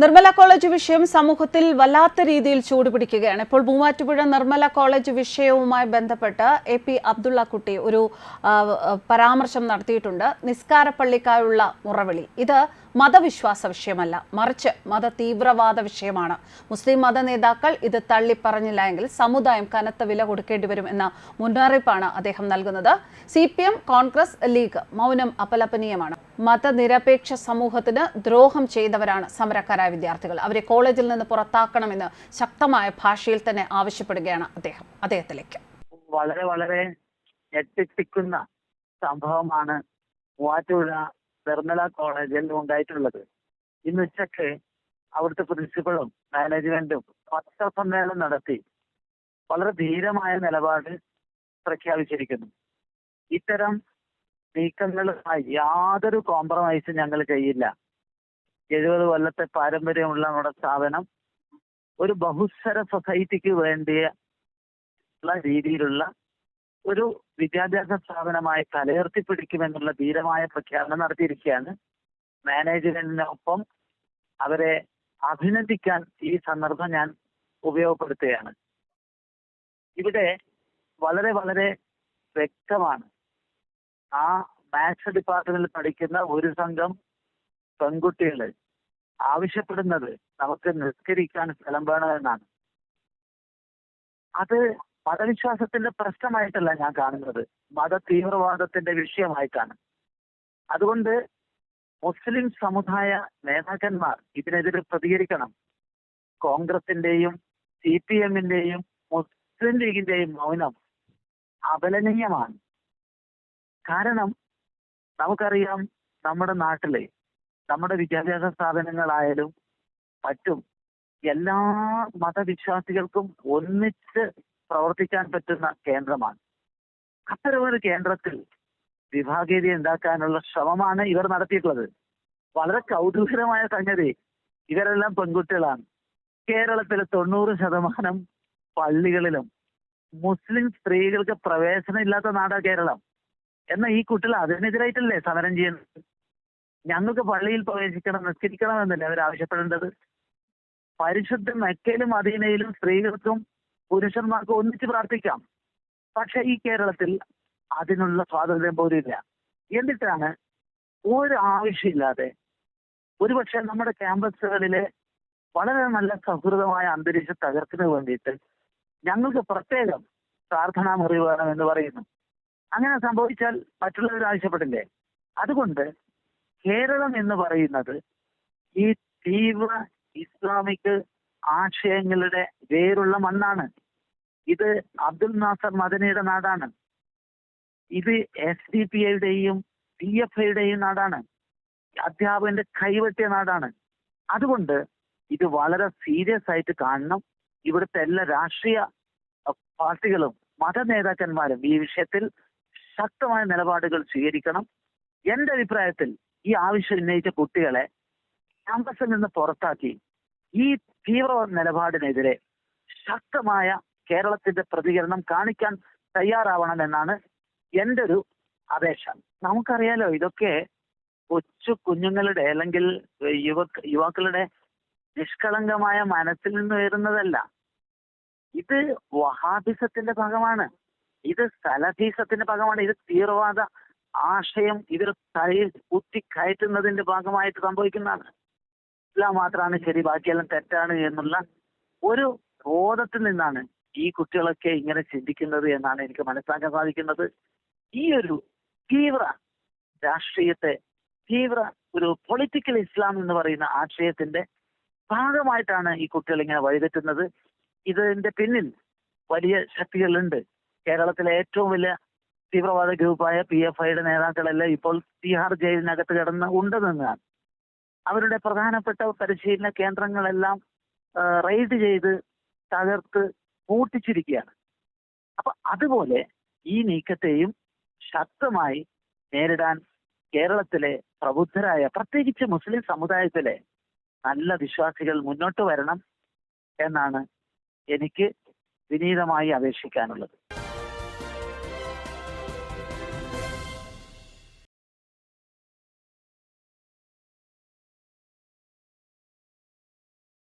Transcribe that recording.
Nirmala college വിഷയം സമൂഹത്തിൽ വല്ലാത്ത രീതിയിൽ ചൂടുപിടിക്കുകയാണ്. ഇപ്പോൾ മൂവാറ്റുപുഴ നിർമ്മല കോളേജ് വിഷയവുമായി ബന്ധപ്പെട്ട് എ.പി. അബ്ദുള്ള കുട്ടി ഒരു പരാമർശം നടത്തിയിട്ടുണ്ട്. നിസ്കാരപ്പള്ളിക്കായുള്ള മുറവിളി ഇത് മതവിശ്വാസ വിഷയമല്ല, മറിച്ച് മത തീവ്രവാദ വിഷയമാണ്. മുസ്ലിം മത നേതാക്കൾ ഇത് തള്ളിപ്പറഞ്ഞില്ല എങ്കിൽ സമുദായം കനത്ത വില കൊടുക്കേണ്ടി വരും എന്ന മുന്നറിയിപ്പാണ് അദ്ദേഹം നൽകുന്നത്. CPM, കോൺഗ്രസ്, ലീഗ് മൗനം അപലപനീയമാണ്. മതനിരപേക്ഷ സമൂഹത്തിന് ദ്രോഹം ചെയ്തവരാണ് സമരക്കാരായ വിദ്യാർത്ഥികൾ. അവരെ കോളേജിൽ നിന്ന് പുറത്താക്കണമെന്ന് ശക്തമായ ഭാഷയിൽ തന്നെ ആവശ്യപ്പെടുകയാണ് അദ്ദേഹത്തിലേക്ക്. വളരെ വളരെ ഞെട്ടിപ്പിക്കുന്ന സംഭവമാണ് മൂവാറ്റുപുഴ നിർമ്മല കോളേജിൽ ഉണ്ടായിട്ടുള്ളത്. ഇന്ന് ഉച്ചയ്ക്ക് അവിടുത്തെ പ്രിൻസിപ്പളും മാനേജ്മെന്റും പത്രസമ്മേളനം നടത്തി വളരെ ധീരമായ നിലപാട് പ്രഖ്യാപിച്ചിരിക്കുന്നു. ഇത്തരം നീക്കങ്ങളുമായി യാതൊരു കോംപ്രമൈസും ഞങ്ങൾ ചെയ്യില്ല. 70 കൊല്ലത്തെ പാരമ്പര്യമുള്ള നമ്മുടെ സ്ഥാപനം ഒരു ബഹുസ്വര സൊസൈറ്റിക്ക് വേണ്ടിയുള്ള രീതിയിലുള്ള ഒരു വിദ്യാഭ്യാസ സ്ഥാപനമായി തലയുയർത്തിപ്പിടിക്കുമെന്നുള്ള ധീരമായ പ്രഖ്യാപനം നടത്തിയിരിക്കുകയാണ്. മാനേജ്മെന്റിനൊപ്പം അവരെ അഭിനന്ദിക്കാൻ ഈ സന്ദർഭം ഞാൻ ഉപയോഗപ്പെടുത്തുകയാണ്. ഇവിടെ വളരെ വളരെ വ്യക്തമാണ്. ആ മാത്സ് ഡിപ്പാർട്ട്മെന്റിൽ പഠിക്കുന്ന ഒരു സംഘം പെൺകുട്ടികൾ ആവശ്യപ്പെടുന്നത് നമുക്ക് നിസ്കരിക്കാൻ സ്ഥലം വേണമെന്നാണ്. അത് മതവിശ്വാസത്തിന്റെ പ്രശ്നമായിട്ടല്ല ഞാൻ കാണുന്നത്, മത തീവ്രവാദത്തിന്റെ വിഷയമായിട്ടാണ്. അതുകൊണ്ട് മുസ്ലിം സമുദായ നേതാക്കന്മാർ ഇതിനെതിരെ പ്രതികരിക്കണം. കോൺഗ്രസിന്റെയും CPM-ന്റെയും മുസ്ലിം ലീഗിന്റെയും മൗനം അപലനീയമാണ്. കാരണം നമുക്കറിയാം, നമ്മുടെ നാട്ടിലെ നമ്മുടെ വിദ്യാഭ്യാസ സ്ഥാപനങ്ങളായാലും മറ്റും എല്ലാ മതവിശ്വാസികൾക്കും ഒന്നിച്ച് പ്രവർത്തിക്കാൻ പറ്റുന്ന കേന്ദ്രമാണ്. അത്തരമൊരു കേന്ദ്രത്തിൽ വിഭാഗീയത ഉണ്ടാക്കാനുള്ള ശ്രമമാണ് ഇവർ നടത്തിയിട്ടുള്ളത്. വളരെ കൗതുകരമായ സംഗതി, ഇവരെല്ലാം പെൺകുട്ടികളാണ്. കേരളത്തിലെ 90% പള്ളികളിലും മുസ്ലിം സ്ത്രീകൾക്ക് പ്രവേശനം ഇല്ലാത്ത നാടാണ് കേരളം. എന്നാൽ ഈ കുട്ടികൾ അതിനെതിരായിട്ടല്ലേ സമരം ചെയ്യുന്നത്? ഞങ്ങൾക്ക് പള്ളിയിൽ പ്രവേശിക്കണം, നിസ്കരിക്കണം എന്നല്ലേ അവർ ആവശ്യപ്പെടേണ്ടത്? പരിശുദ്ധ മക്കയിലും മദീനയിലും സ്ത്രീകൾക്കും പുരുഷന്മാർക്കും ഒന്നിച്ച് പ്രാർത്ഥിക്കാം. പക്ഷെ ഈ കേരളത്തിൽ അതിനുള്ള സ്വാതന്ത്ര്യം പോലും ഇല്ല. എന്നിട്ടാണ് ഒരു ആവശ്യമില്ലാതെ ഒരുപക്ഷെ നമ്മുടെ ക്യാമ്പസുകളിലെ വളരെ നല്ല സൗഹൃദമായ അന്തരീക്ഷം തകർത്തിന് വേണ്ടിയിട്ട് ഞങ്ങൾക്ക് പ്രത്യേകം പ്രാർത്ഥനാ മുറി വേണം എന്ന് പറയുന്നു. അങ്ങനെ സംഭവിച്ചാൽ മറ്റുള്ളവർ ആവശ്യപ്പെടില്ലേ? അതുകൊണ്ട് കേരളം എന്ന് പറയുന്നത് ഈ തീവ്ര ഇസ്ലാമിക് ആശയങ്ങളുടെ വേരുള്ള മണ്ണാണ്. ഇത് അബ്ദുൽ നാസർ മദനിയുടെ നാടാണ്. ഇത് SDPI-യുടെയും PFI-യുടെയും നാടാണ്. അധ്യാപകന്റെ കൈവെട്ടിയ നാടാണ്. അതുകൊണ്ട് ഇത് വളരെ സീരിയസ് ആയിട്ട് കാണണം. ഇവിടുത്തെ എല്ലാ രാഷ്ട്രീയ പാർട്ടികളും മത നേതാക്കന്മാരും ഈ വിഷയത്തിൽ ശക്തമായ നിലപാടുകൾ സ്വീകരിക്കണം. എന്റെ അഭിപ്രായത്തിൽ ഈ ആവശ്യം ഉന്നയിച്ച കുട്ടികളെ ക്യാമ്പസിൽ നിന്ന് പുറത്താക്കി ഈ തീവ്ര നിലപാടിനെതിരെ ശക്തമായ കേരളത്തിന്റെ പ്രതികരണം കാണിക്കാൻ തയ്യാറാവണമെന്നാണ് എൻ്റെ ഒരു അപേക്ഷ. നമുക്കറിയാലോ, ഇതൊക്കെ കൊച്ചു കുഞ്ഞുങ്ങളുടെ അല്ലെങ്കിൽ യുവാക്കളുടെ നിഷ്കളങ്കമായ മനസ്സിൽ നിന്ന് വരുന്നതല്ല. ഇത് വഹാബിസത്തിന്റെ ഭാഗമാണ്, ഇത് സലഫീസത്തിന്റെ ഭാഗമാണ്, ഇത് തീവ്രവാദ ആശയം ഇവർ തലയിൽ കുത്തിക്കയറ്റുന്നതിന്റെ ഭാഗമായിട്ട് സംഭവിക്കുന്നതാണ്. ഇസ്ലാം മാത്രമാണ് ശരി, ബാക്കിയെല്ലാം തെറ്റാണ് എന്നുള്ള ഒരു ബോധത്തിൽ നിന്നാണ് ഈ കുട്ടികളൊക്കെ ഇങ്ങനെ ചിന്തിക്കുന്നത് എന്നാണ് എനിക്ക് മനസ്സിലാക്കാൻ സാധിക്കുന്നത്. ഈ ഒരു തീവ്ര രാഷ്ട്രീയത്തെ, തീവ്ര ഒരു പൊളിറ്റിക്കൽ ഇസ്ലാം എന്ന് പറയുന്ന ആശയത്തിന്റെ ഭാഗമായിട്ടാണ് ഈ കുട്ടികൾ ഇങ്ങനെ വഴിതെറ്റുന്നത്. ഇതിന്റെ പിന്നിൽ വലിയ ശക്തികളുണ്ട്. കേരളത്തിലെ ഏറ്റവും വലിയ തീവ്രവാദ ഗ്രൂപ്പായ PFI-യുടെ നേതാക്കളെല്ലാം ഇപ്പോൾ തിഹാർ ജയിലിനകത്ത് കിടന്ന് ഉണ്ടെന്നാണ്. അവരുടെ പ്രധാനപ്പെട്ട പരിശീലന കേന്ദ്രങ്ങളെല്ലാം റെയ്ഡ് ചെയ്ത് തകർത്ത് പൂട്ടിച്ചിരിക്കുകയാണ്. അപ്പൊ അതുപോലെ ഈ നീക്കത്തെയും ശക്തമായി നേരിടാൻ കേരളത്തിലെ പ്രബുദ്ധരായ പ്രത്യേകിച്ച് മുസ്ലിം സമുദായത്തിലെ നല്ല വിശ്വാസികൾ മുന്നോട്ട് വരണം എന്നാണ് എനിക്ക് വിനീതമായി അപേക്ഷിക്കാനുള്ളത്.